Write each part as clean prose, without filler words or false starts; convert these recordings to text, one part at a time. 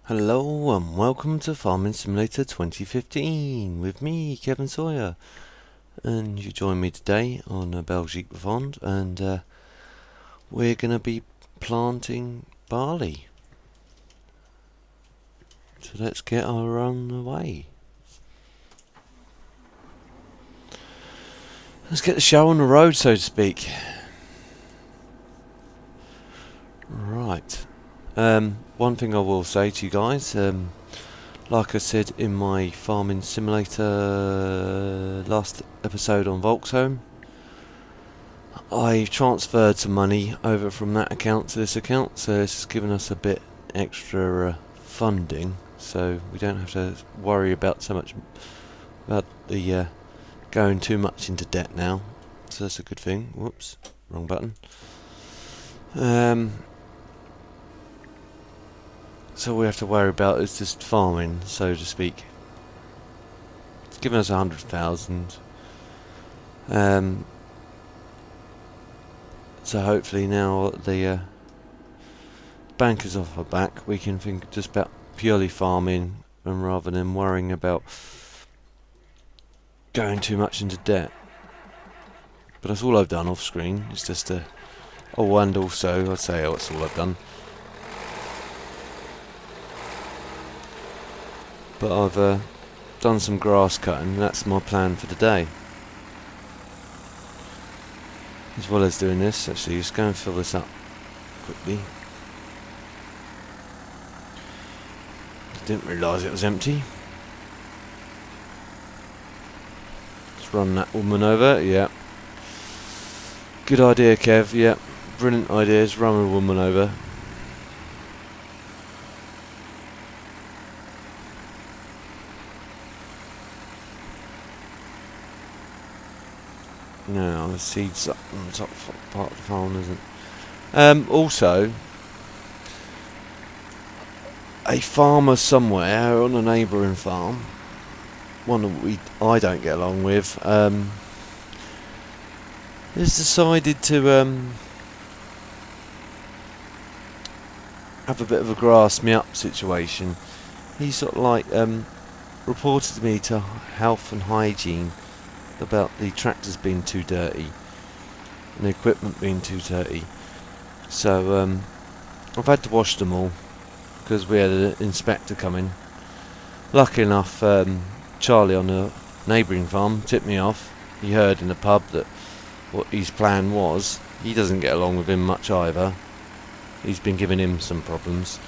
Hello and welcome to Farming Simulator 2015 with me, Kevin Sawyer, and you join me today on Belgique Profonde, and we're going to be planting barley. So let's get on the way. Let's get the show on the road, so to speak. Right. One thing I will say to you guys, like I said in my Farming Simulator last episode on Volkswagen, I transferred some money over from that account to this account, so this has given us a bit extra funding, so we don't have to worry about so much about the going too much into debt now. So that's a good thing. Whoops, wrong button. So all we have to worry about is just farming, so to speak. It's given us 100,000. So hopefully now the bank is off our back, we can think just about purely farming, and rather than worrying about going too much into debt. But that's all I've done off screen. It's just a and also I'd say that's all I've done. But I've done some grass cutting, and that's my plan for today. As well as doing this, actually, just go and fill this up quickly. Didn't realise it was empty. Let's run that woman over, yeah. Good idea, Kev, yeah. Brilliant ideas, run a woman over. No, the seeds up on the top part of the farm, isn't. Also, a farmer somewhere on a neighbouring farm, one that I don't get along with, has decided to have a bit of a grass me up situation. He sort of like reported me to health and hygiene about the tractors being too dirty and the equipment being too dirty. So I've had to wash them all because we had an inspector coming. Lucky enough, Charlie on the neighbouring farm tipped me off. He heard in the pub that what his plan was. He doesn't get along with him much either. He's been giving him some problems,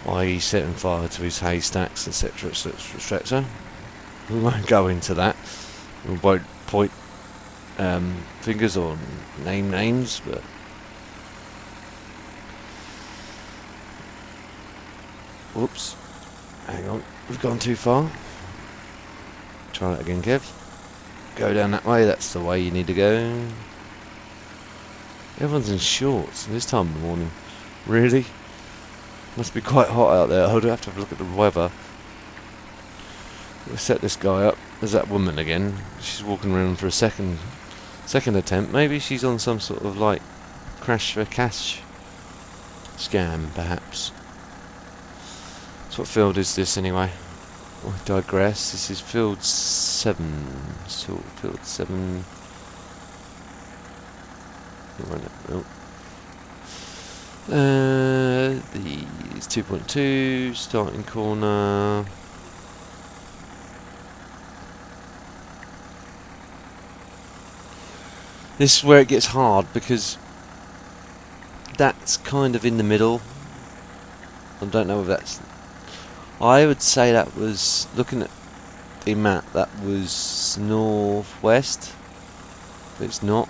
i.e. setting fire to his haystacks, etc, etc, etc. We won't go into that. We won't point fingers or name names, but whoops, hang on, we've gone too far. Try that again, Kev. Go down that way, that's the way you need to go. Everyone's in shorts this time of the morning. Really? Must be quite hot out there. I'd have to have a look at the weather. We'll set this guy up. There's that woman again. She's walking around for a second attempt. Maybe she's on some sort of like crash for cash scam, perhaps. So what field is this anyway? I digress. This is field 7. So field 7. It's 2.2 starting corner. This is where it gets hard because that's kind of in the middle. I don't know if that's. I would say that was, looking at the map, that was northwest, but it's not.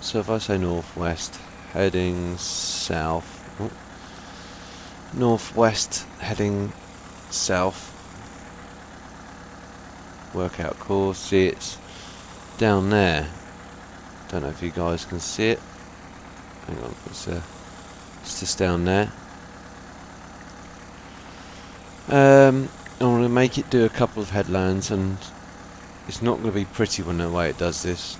So if I say northwest, heading south, northwest heading south, work out course, see it's down there. Don't know if you guys can see it. Hang on, it's just down there. I want to make it do a couple of headlands, and it's not going to be pretty when the way it does this.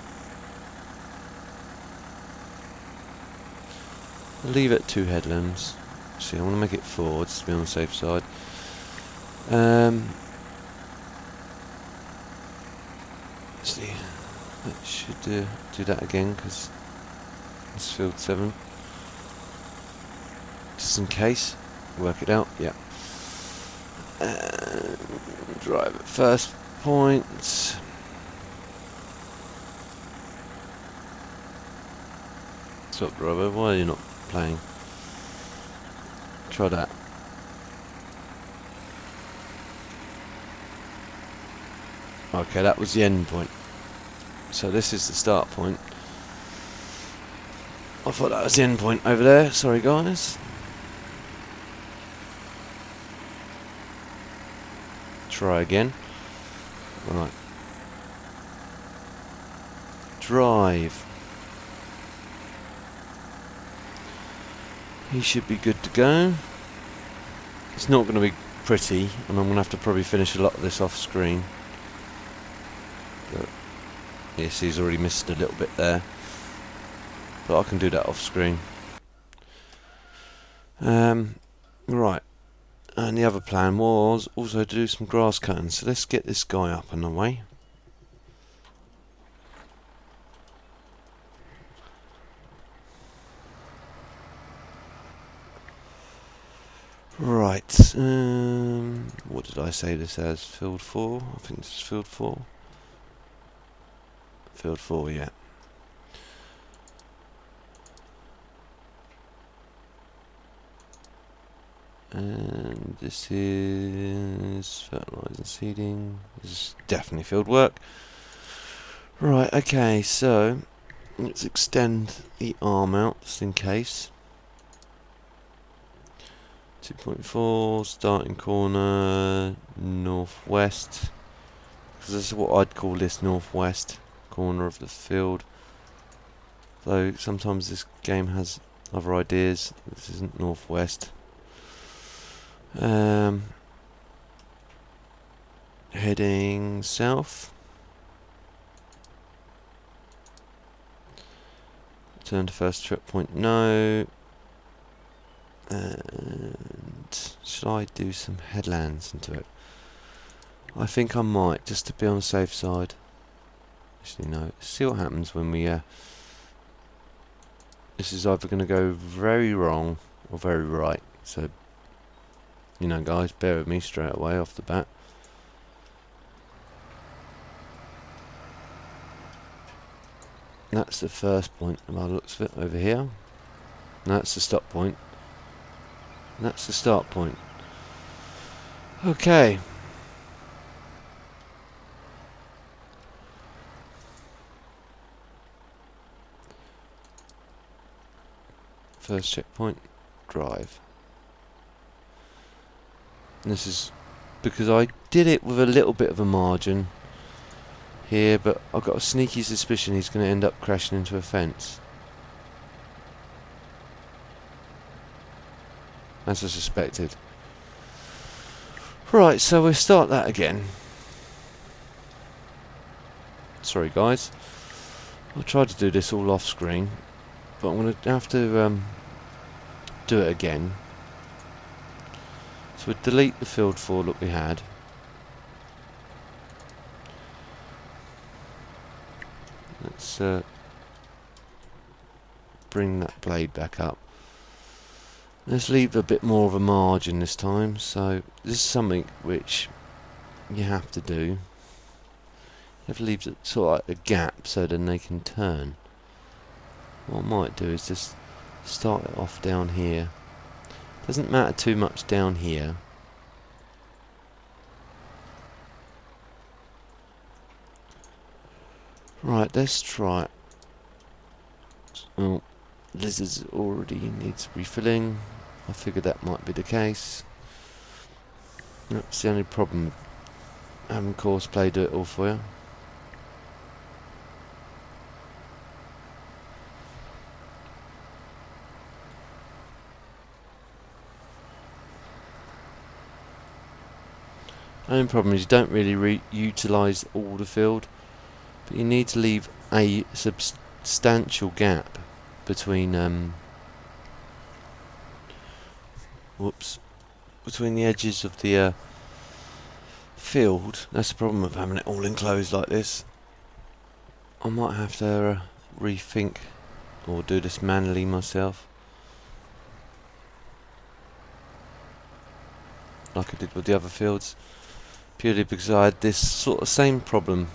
I'll leave it 2 headlands. See, I want to make it 4 just to be on the safe side. See, that should do that again because it's field 7. Just in case, work it out. Yeah. And drive at first point. Stop, driver. Why are you not playing? Try that. Okay, that was the end point. So this is the start point. I thought that was the end point over there. Sorry, guys. Try again. Right. Drive. He should be good to go. It's not going to be pretty, and I'm going to have to probably finish a lot of this off screen. But yes, he's already missed a little bit there. But I can do that off screen. Right. And the other plan was also to do some grass cutting. So let's get this guy up and away. Right. What did I say this as? Field 4? I think this is field 4. Field 4, yeah. And this is fertilizer and seeding. This is definitely field work. Right, okay, so let's extend the arm out just in case. 2.4, starting corner, northwest. Because this is what I'd call this northwest corner of the field. Though sometimes this game has other ideas. This isn't northwest. Heading south. Turn to first trip point, no. And should I do some headlands into it? I think I might, just to be on the safe side. Actually, no. See what happens when we. This is either going to go very wrong or very right. So, you know, guys, bear with me straight away off the bat. That's the first point by the looks of it over here. And that's the stop point. And that's the start point. Okay. First checkpoint, drive. And this is because I did it with a little bit of a margin here, but I've got a sneaky suspicion he's going to end up crashing into a fence. As I suspected. Right, so we'll start that again. Sorry guys. I'll try to do this all off screen, but I'm going to have to do it again. So we'll delete the field 4 look we had. Let's bring that blade back up. Let's leave a bit more of a margin this time. So this is something which you have to do. You have to leave sort of like a gap so then they can turn. What I might do is just start it off down here. Doesn't matter too much down here. Right, let's try it. Oh, lizards already needs refilling. I figured that might be the case. That's the only problem. Having Courseplay do it all for you. The only problem is you don't really utilise all the field, but you need to leave a substantial gap between whoops, between the edges of the field. That's the problem of having it all enclosed like this. I might have to rethink or do this manually myself, like I did with the other fields, purely because I had this sort of same problem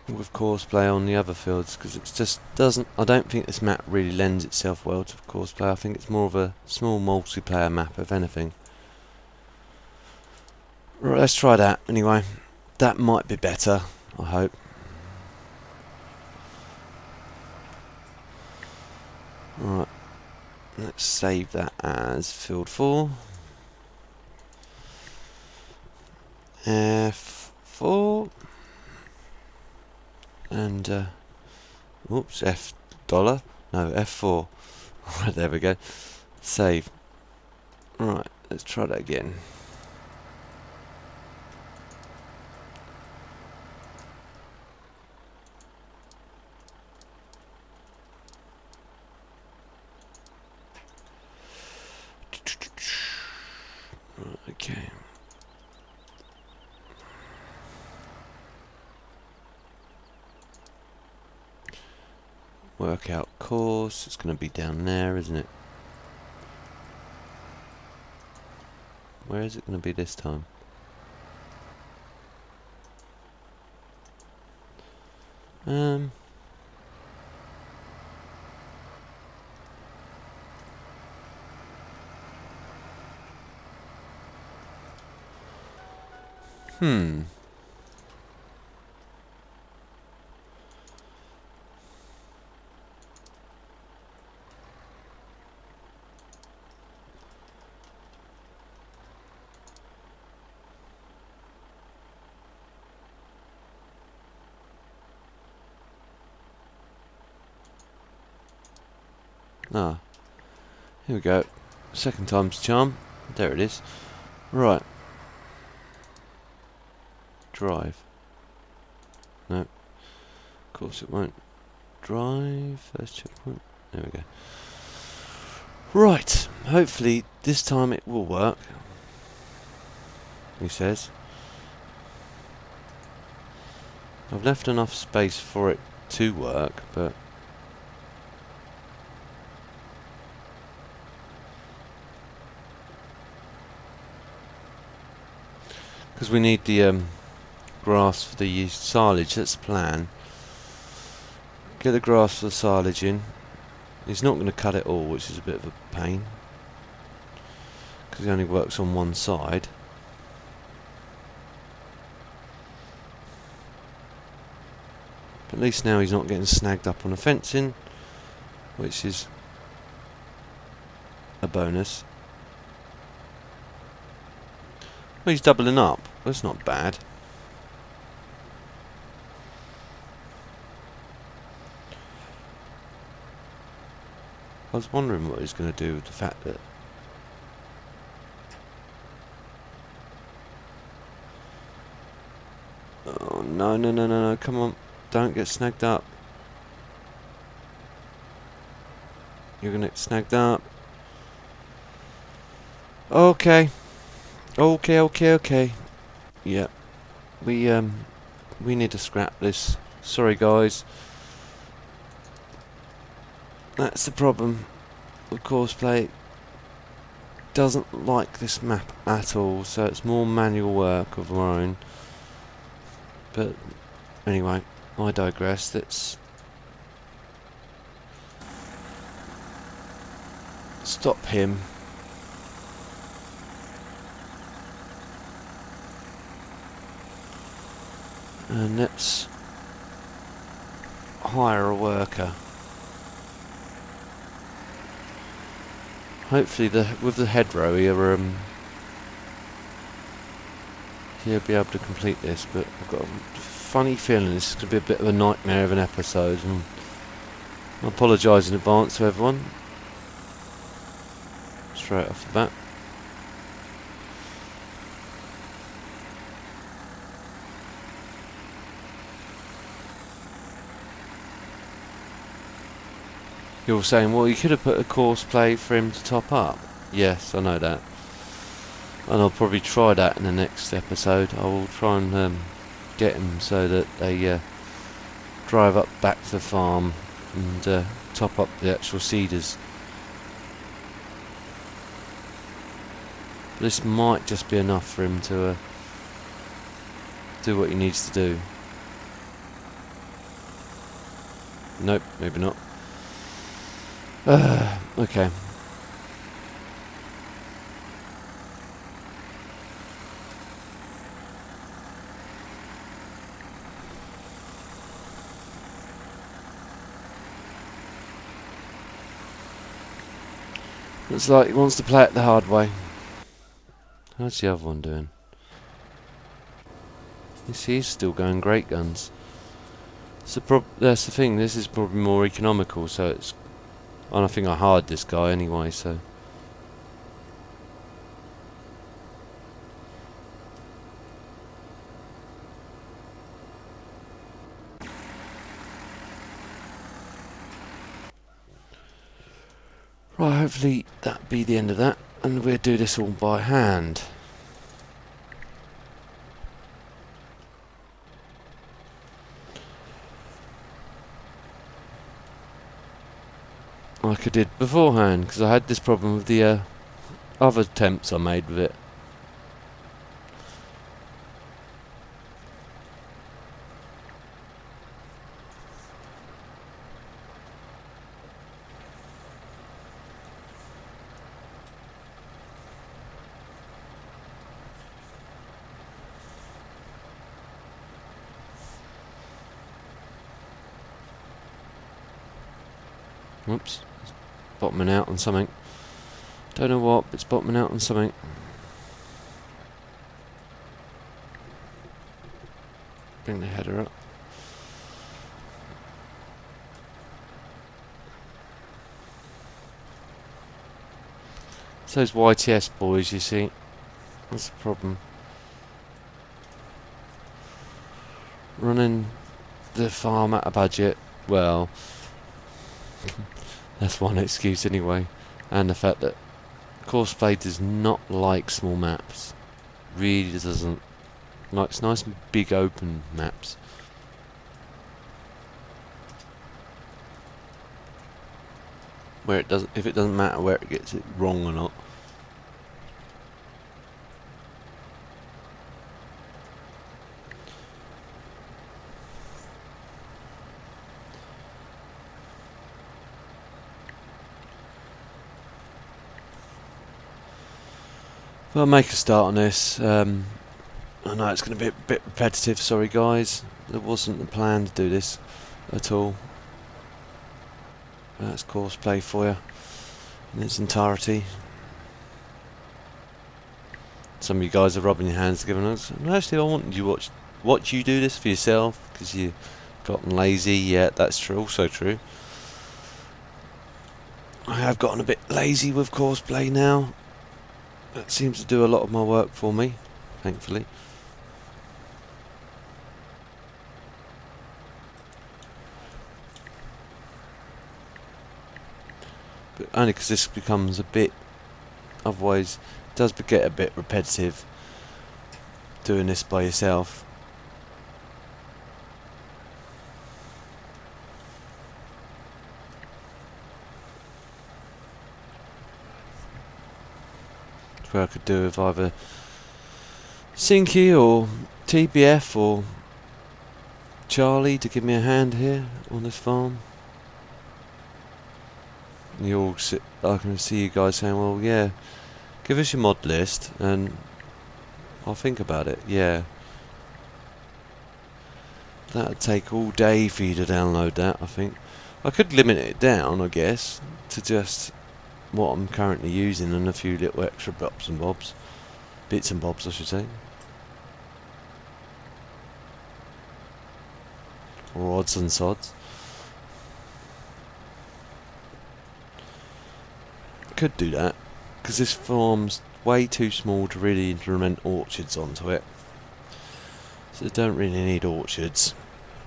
with courseplay on the other fields, because it just doesn't, I don't think this map really lends itself well to courseplay. I think it's more of a small multiplayer map if anything. Right, let's try that anyway. That might be better, I hope. Right, let's save that as field 4. F4 and oops, F dollar, no, F4. Right, there we go. Save. Right, let's try that again. Right, okay. Work out course. It's going to be down there, isn't it? Where is it going to be this time? Ah, here we go. Second time's the charm. There it is. Right. Drive. No. Of course it won't. Drive. First checkpoint. There we go. Right. Hopefully this time it will work. He says. I've left enough space for it to work, but because we need the grass for the silage, that's the plan. Get the grass for the silage in. He's not going to cut it all, which is a bit of a pain, because he only works on one side. But at least now he's not getting snagged up on the fencing, which is a bonus. Well, he's doubling up. That's not bad. I was wondering what he's going to do with the fact that oh no, no, no, no, no, come on, don't get snagged up. You're going to get snagged up. Okay. Okay. Yeah. We need to scrap this. Sorry guys. That's the problem. Of course, play doesn't like this map at all, so it's more manual work of our own. But anyway, I digress. Let's stop him. And let's hire a worker. Hopefully, with the hedgerow, he'll be able to complete this. But I've got a funny feeling this is going to be a bit of a nightmare of an episode, and I apologise in advance to everyone. Straight off the bat. You're saying, well, you could have put a course play for him to top up. Yes, I know that. And I'll probably try that in the next episode. I will try and get him so that they drive up back to the farm and top up the actual seeders. This might just be enough for him to do what he needs to do. Nope, maybe not. Okay. Looks like he wants to play it the hard way. How's the other one doing? You see, he's still going great guns. That's the thing, this is probably more economical, so it's... And I think I hired this guy anyway, so... Right, hopefully that'll be the end of that, and we'll do this all by hand. Like I did beforehand, because I had this problem with the other attempts I made with it. Whoops, it's bottoming out on something. Don't know what, but it's bottoming out on something. Bring the header up. It's those YTS boys, you see. That's the problem. Running the farm at a budget, well... That's one excuse anyway. And the fact that Courseplay does not like small maps. Really doesn't. Likes nice and big open maps. Where it doesn't, if it doesn't matter where it gets it wrong or not. Well, I'll make a start on this. I know it's going to be a bit repetitive, sorry guys. There wasn't the plan to do this at all. That's Courseplay for you in its entirety. Some of you guys are rubbing your hands together. Actually, I want you to watch you do this for yourself because you've gotten lazy. Yeah, that's true. Also true. I have gotten a bit lazy with Courseplay now. That seems to do a lot of my work for me, thankfully. But only because this becomes a bit, otherwise it does get a bit repetitive doing this by yourself. Where I could do with either Sinky or TBF or Charlie to give me a hand here on this farm. And you all I can see you guys saying, well, yeah, give us your mod list and I'll think about it. Yeah, that'd take all day for you to download that. I think I could limit it down, I guess, to just what I'm currently using and a few little extra bits and bobs, I should say, or odds and sods. Could do that because this farm's way too small to really implement orchards onto it, so we don't really need orchards.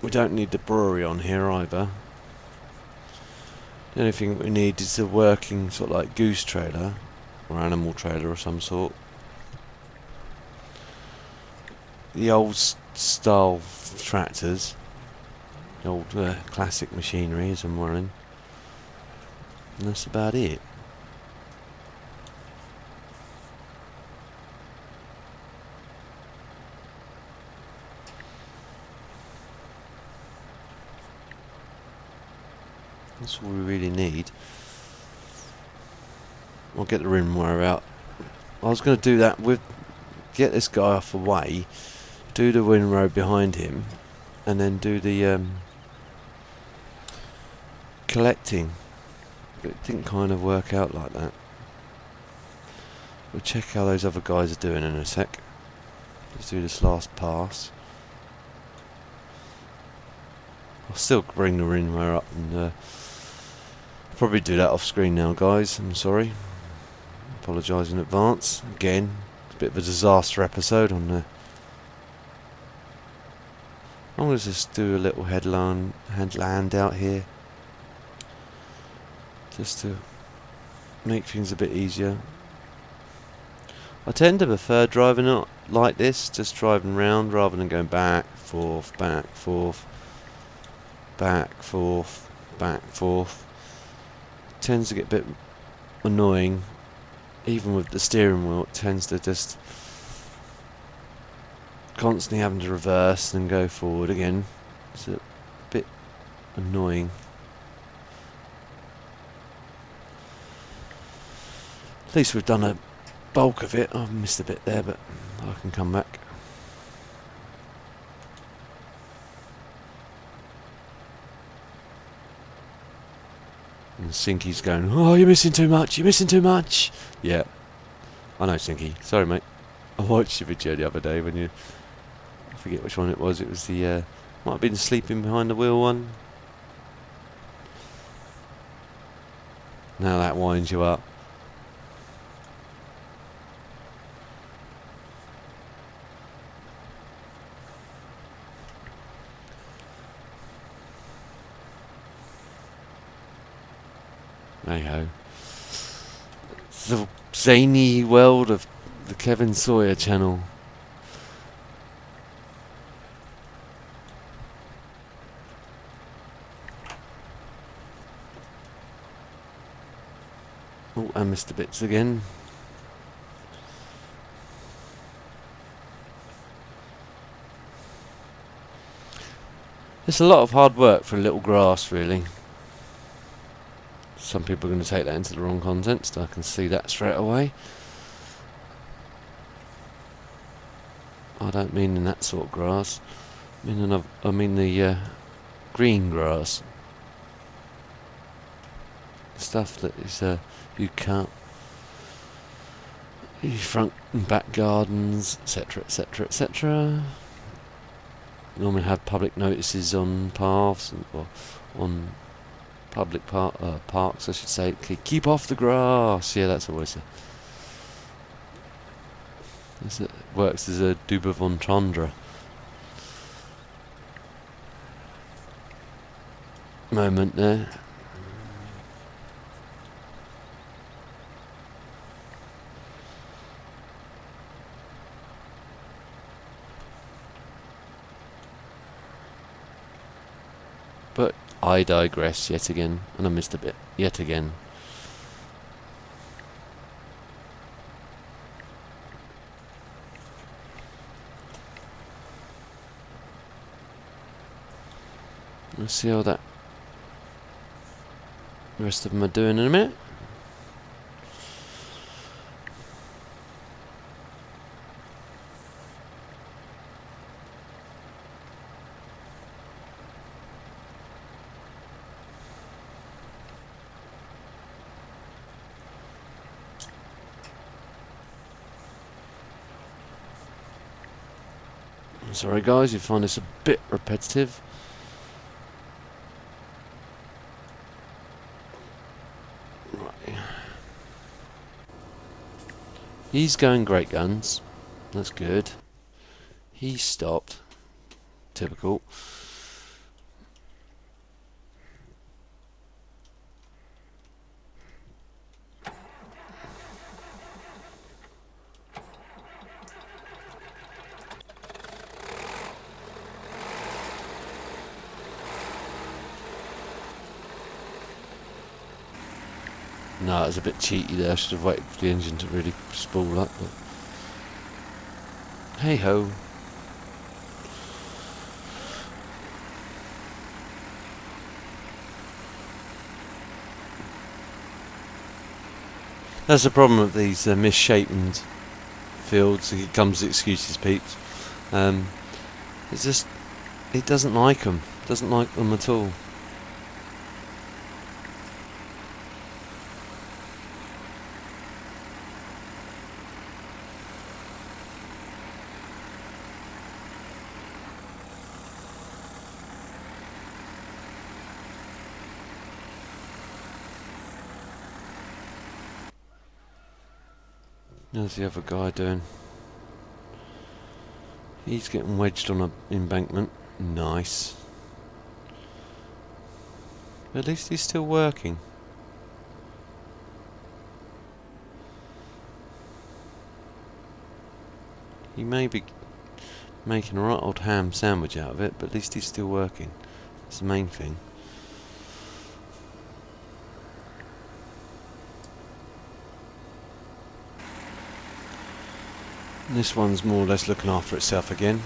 We don't need the brewery on here either. The only thing we need is a working sort of like goose trailer or animal trailer of some sort. The old style tractors, the old classic machinery as I'm wearing, and that's about it. That's all we really need. I'll get the rim wire out. I was going to do that with, get this guy off the way, do the windrow behind him, and then do the collecting. But it didn't kind of work out like that. We'll check how those other guys are doing in a sec. Let's do this last pass. I'll still bring the windrow up and probably do that off screen now, guys. I'm sorry. Apologise in advance. Again, it's a bit of a disaster episode on the. I'm going to just do a little headland out here, just to make things a bit easier. I tend to prefer driving it like this, just driving round rather than going back, forth, back, forth, back, forth, back, forth. It tends to get a bit annoying. Even with the steering wheel, it tends to just constantly having to reverse and go forward again. It's a bit annoying. At least we've done a bulk of it. I've missed a bit there, but I can come back. And Sinky's going, "Oh, you're missing too much, you're missing too much." Yeah, I know, Sinky. Sorry, mate. I watched your video the other day when you... I forget which one it was. It was the... might have been the sleeping behind the wheel one. Now that winds you up. Hey-ho. It's the zany world of the Kevin Sawyer channel. Oh, I missed the bits again. It's a lot of hard work for a little grass, really. Some people are going to take that into the wrong context. I can see that straight away. I don't mean in that sort of grass. I mean the green grass. Stuff that is you can't. Your front and back gardens, etc., etc., etc. Normally have public notices on paths or on public parks, I should say. Keep off the grass. Yeah, that's always it works as a double entendre moment there. But I digress yet again, and I missed a bit yet again. Let's see how the rest of them are doing in a minute. Sorry guys, you find this a bit repetitive. Right. He's going great guns. That's good. He stopped. Typical. No, it was a bit cheaty there. I should have waited for the engine to really spool up. But hey ho. That's the problem with these misshapen fields. It comes to excuses, peeps. It's just, it doesn't like them. Doesn't like them at all. How's the other guy doing? He's getting wedged on an embankment. Nice. At least he's still working. He may be making a right old ham sandwich out of it, but at least he's still working. That's the main thing. This one's more or less looking after itself again.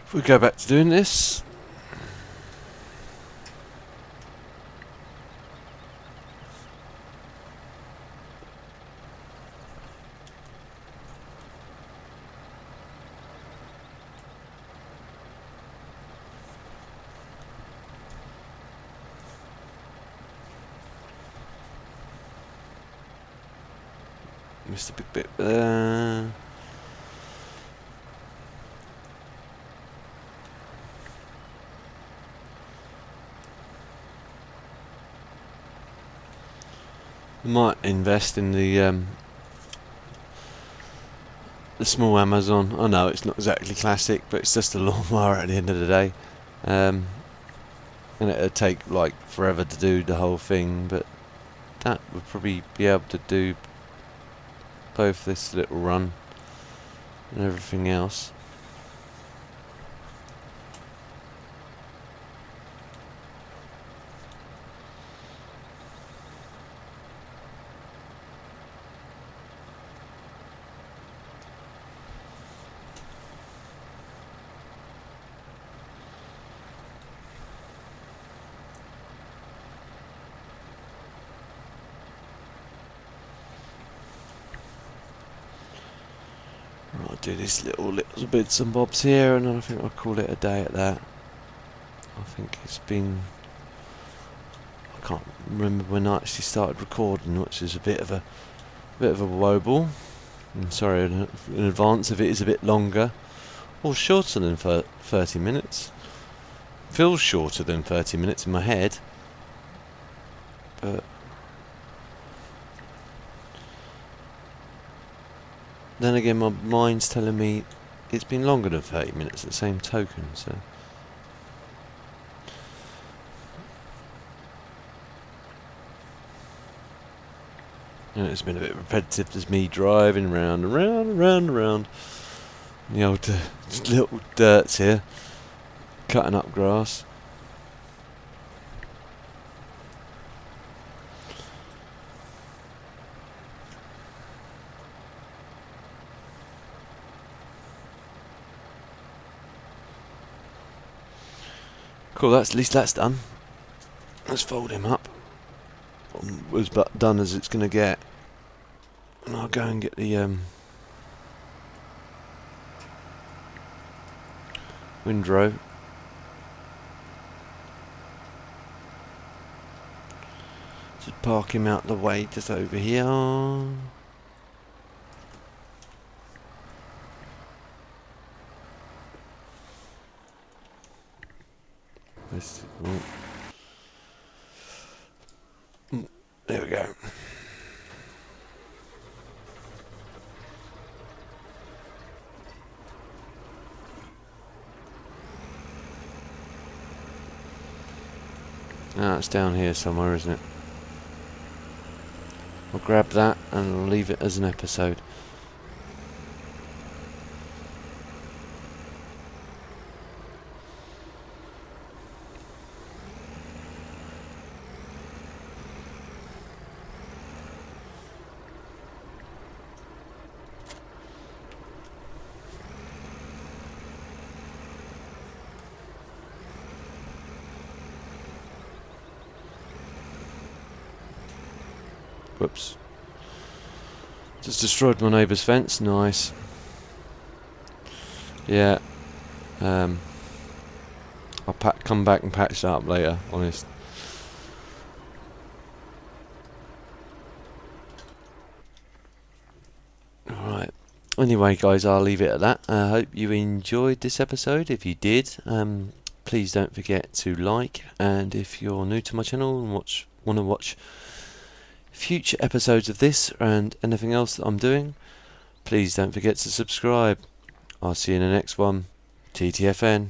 If we go back to doing this. Missed a big bit there. I might invest in the small Amazon. I know it's not exactly classic, but it's just a lawnmower at the end of the day. And it'd take like forever to do the whole thing, but that would probably be able to do both this little run and everything else. I'll do these little bits and bobs here, and then I think I'll call it a day at that. I think it's been, I can't remember when I actually started recording, which is a bit of a wobble. I'm sorry in advance if it is a bit longer or shorter than 30 minutes. Feels shorter than 30 minutes in my head, but then again, my mind's telling me it's been longer than 30 minutes at the same token, so. And it's been a bit repetitive. There's me driving round and round and round and round. The old little dirts here, cutting up grass. Cool, at least that's done. Let's fold him up. As done as it's going to get. And I'll go and get the windrow. Just park him out the way, just over here. There we go. Ah, it's down here somewhere, isn't it? I'll grab that and I'll leave it as an episode. Whoops. Just destroyed my neighbour's fence. Nice. Yeah. I'll come back and patch that up later, honest. Alright. Anyway, guys, I'll leave it at that. I hope you enjoyed this episode. If you did, please don't forget to like. And if you're new to my channel and want to watch future episodes of this and anything else that I'm doing, please don't forget to subscribe. I'll see you in the next one. TTFN.